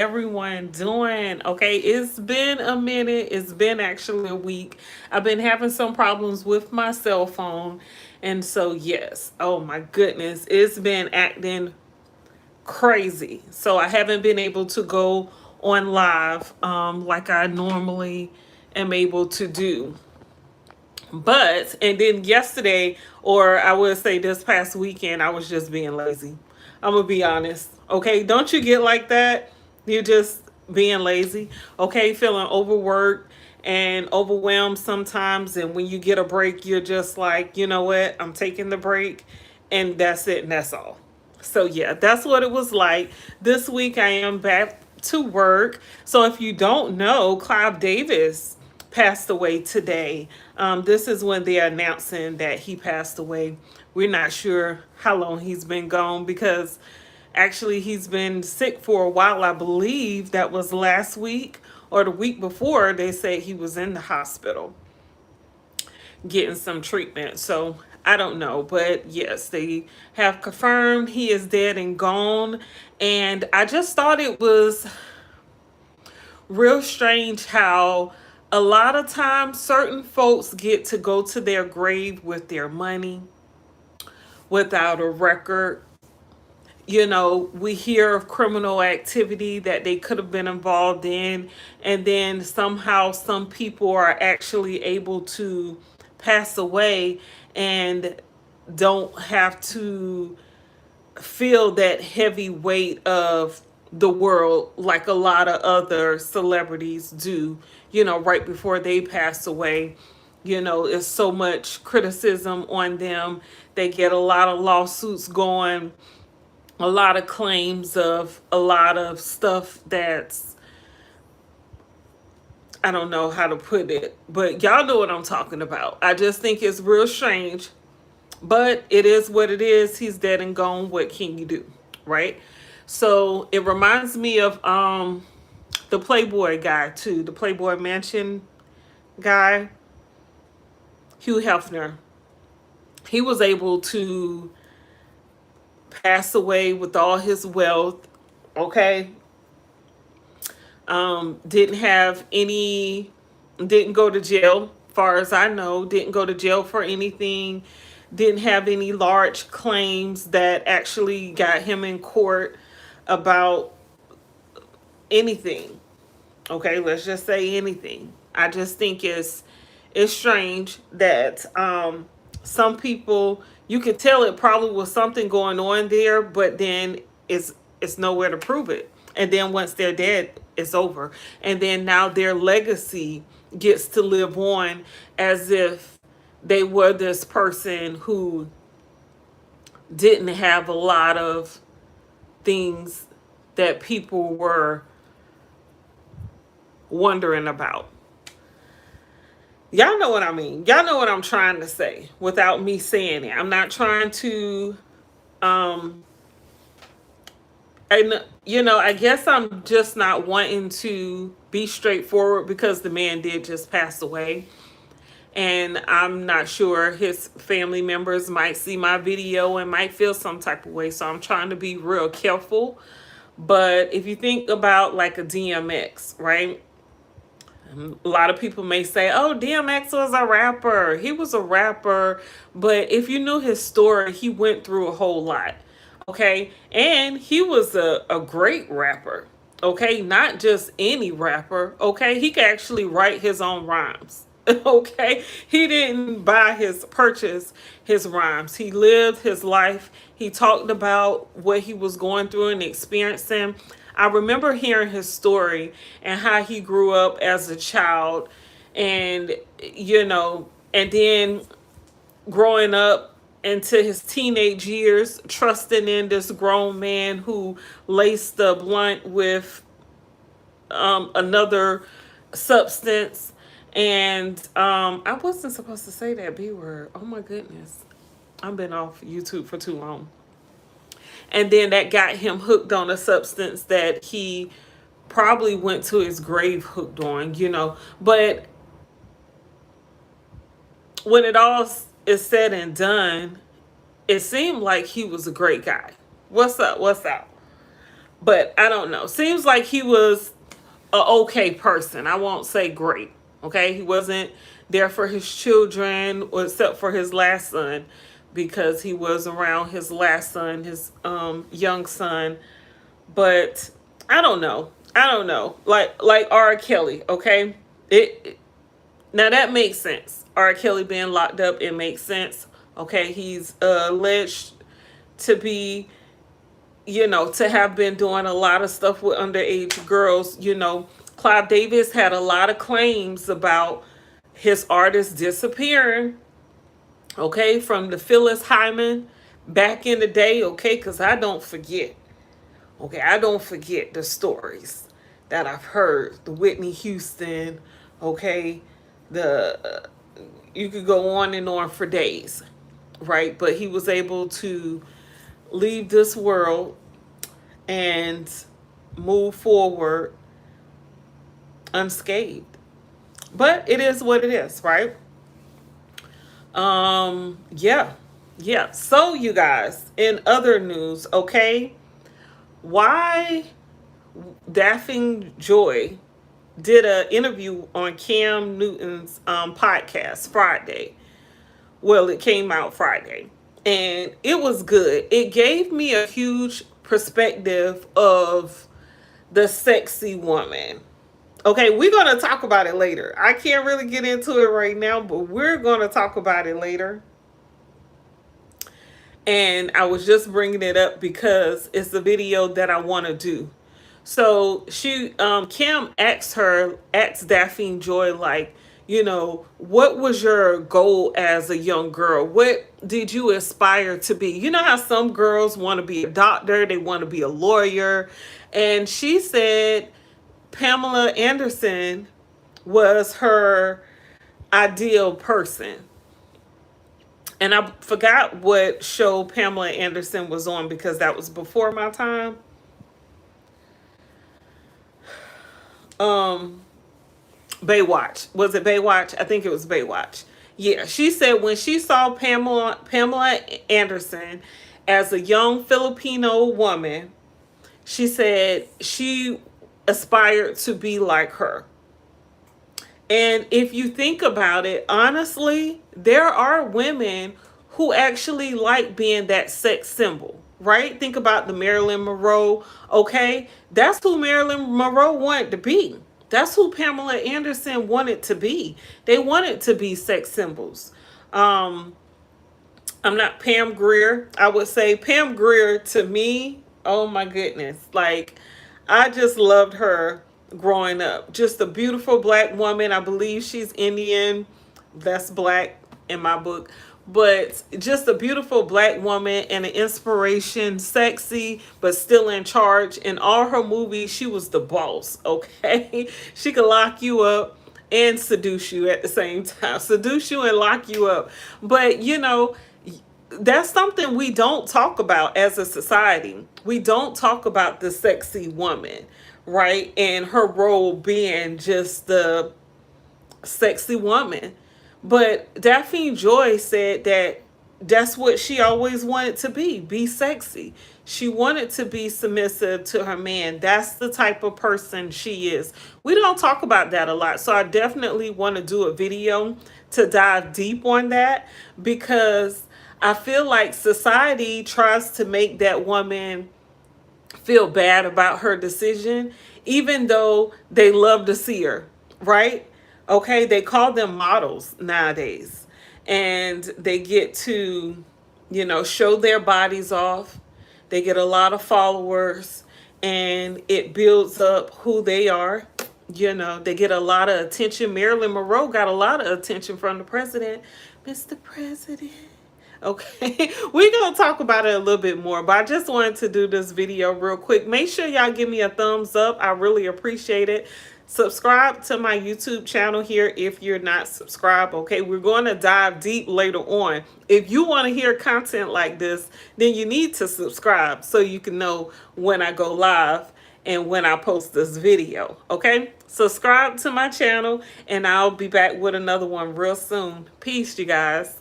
everyone doing? Okay, it's been a minute. It's been actually a week. I've been having some problems with my cell phone. And so, yes, oh my goodness, it's been acting crazy. So, I haven't been able to go on live like I normally am able to do. But, and then yesterday, or I would say this past weekend, I was just being lazy. I'm going to be honest. Okay. Don't you get like that? You're just being lazy. Okay. Feeling overworked and overwhelmed sometimes. And when you get a break, you're just like, you know what? I'm taking the break and that's it. And that's all. So, yeah, that's what it was like. This week, I am back to work. So, if you don't know, Clive Davis passed away today. This is when they're announcing that he passed away. We're not sure how long he's been gone because actually he's been sick for a while. I believe that was last week or the week before. They said he was in the hospital getting some treatment. So I don't know, but yes, they have confirmed he is dead and gone. And I just thought it was real strange how a lot of times certain folks get to go to their grave with their money without a record. You know, we hear of criminal activity that they could have been involved in, and then somehow some people are actually able to pass away and don't have to feel that heavy weight of the world like a lot of other celebrities do, you know, right before they pass away. You know, it's so much criticism on them. They get a lot of lawsuits going, a lot of claims of a lot of stuff that's, I don't know how to put it, but y'all know what I'm talking about. I just think it's real strange, but it is what it is. He's dead and gone. What can you do? Right? So it reminds me of the Playboy guy too, the Playboy Mansion guy, Hugh Hefner. He was able to pass away with all his wealth. Okay, didn't have any, didn't go to jail, far as I know, didn't go to jail for anything, didn't have any large claims that actually got him in court about anything. Okay, let's just say anything. I just think it's strange that some people, you could tell it probably was something going on there, but then it's nowhere to prove it. And then once they're dead, it's over. And then now their legacy gets to live on as if they were this person who didn't have a lot of things that people were wondering about. Y'all know what I mean. Y'all know what I'm trying to say without me saying it. I'm not trying to um and you know, I guess I'm just not wanting to be straightforward because the man did just pass away. And I'm not sure his family members might see my video and might feel some type of way. So I'm trying to be real careful. But if you think about like a DMX, right? A lot of people may say, oh, DMX was a rapper. He was a rapper. But if you knew his story, he went through a whole lot. Okay. And he was a great rapper. Okay. Not just any rapper. Okay. He could actually write his own rhymes. Okay. He didn't purchase his rhymes. He lived his life. He talked about what he was going through and experiencing. I remember hearing his story and how he grew up as a child and, you know, and then growing up into his teenage years, trusting in this grown man who laced the blunt with another substance. And I wasn't supposed to say that B word. Oh my goodness. I've been off YouTube for too long. And then that got him hooked on a substance that he probably went to his grave hooked on, you know. But when it all is said and done, it seemed like he was a great guy. What's up? What's up? But I don't know. Seems like he was a okay person. I won't say great. Okay, he wasn't there for his children, except for his last son, because he was around his last son, his young son. But I don't know. I don't know. Like R. Kelly. Okay, now that makes sense. R. Kelly being locked up, it makes sense. Okay, he's alleged to be, to have been doing a lot of stuff with underage girls. Clive Davis had a lot of claims about his artist disappearing, okay, from the Phyllis Hyman back in the day, okay, because I don't forget, okay, I don't forget the stories that I've heard, the Whitney Houston, okay, the, you could go on for days, right? But he was able to leave this world and move forward unscathed. But it is what it is, right? Yeah. Yeah. So you guys, in other news, okay, why Daphne Joy did an interview on Cam Newton's podcast Friday. Well, it came out Friday. And it was good. It gave me a huge perspective of the sexy woman. Okay, we're going to talk about it later. I can't really get into it right now, but we're going to talk about it later. And I was just bringing it up because it's the video that I want to do. So Kim asked Daphne Joy, like, what was your goal as a young girl? What did you aspire to be? You know how some girls want to be a doctor, they want to be a lawyer. And she said Pamela Anderson was her ideal person. And I forgot what show Pamela Anderson was on because that was before my time. Baywatch. Was it Baywatch? I think it was Baywatch. Yeah, she said when she saw Pamela Anderson as a young Filipino woman, she said she aspired to be like her. And if you think about it, honestly, there are women who actually like being that sex symbol, right? Think about the Marilyn Monroe, okay? That's who Marilyn Monroe wanted to be. That's who Pamela Anderson wanted to be. They wanted to be sex symbols. I'm not Pam Grier. I would say Pam Grier to me, oh my goodness. Like, I just loved her growing up. Just a beautiful black woman. I believe she's Indian. That's black in my book. But just a beautiful black woman and an inspiration, sexy, but still in charge. In all her movies, she was the boss, okay? She could lock you up and seduce you at the same time. Seduce you and lock you up. But, that's something we don't talk about as a society. We don't talk about the sexy woman, right? And her role being just the sexy woman. But Daphne Joy said that that's what she always wanted to be sexy. She wanted to be submissive to her man. That's the type of person she is. We don't talk about that a lot. So I definitely want to do a video to dive deep on that because I feel like society tries to make that woman feel bad about her decision, even though they love to see her, right? Okay, they call them models nowadays, and they get to, show their bodies off. They get a lot of followers, and it builds up who they are. They get a lot of attention. Marilyn Monroe got a lot of attention from the president. Mr. President. Okay, we're going to talk about it a little bit more, but I just wanted to do this video real quick. Make sure y'all give me a thumbs up. I really appreciate it. Subscribe to my YouTube channel here if you're not subscribed. Okay, we're going to dive deep later on. If you want to hear content like this, then you need to subscribe so you can know when I go live and when I post this video. Okay, subscribe to my channel and I'll be back with another one real soon. Peace, you guys.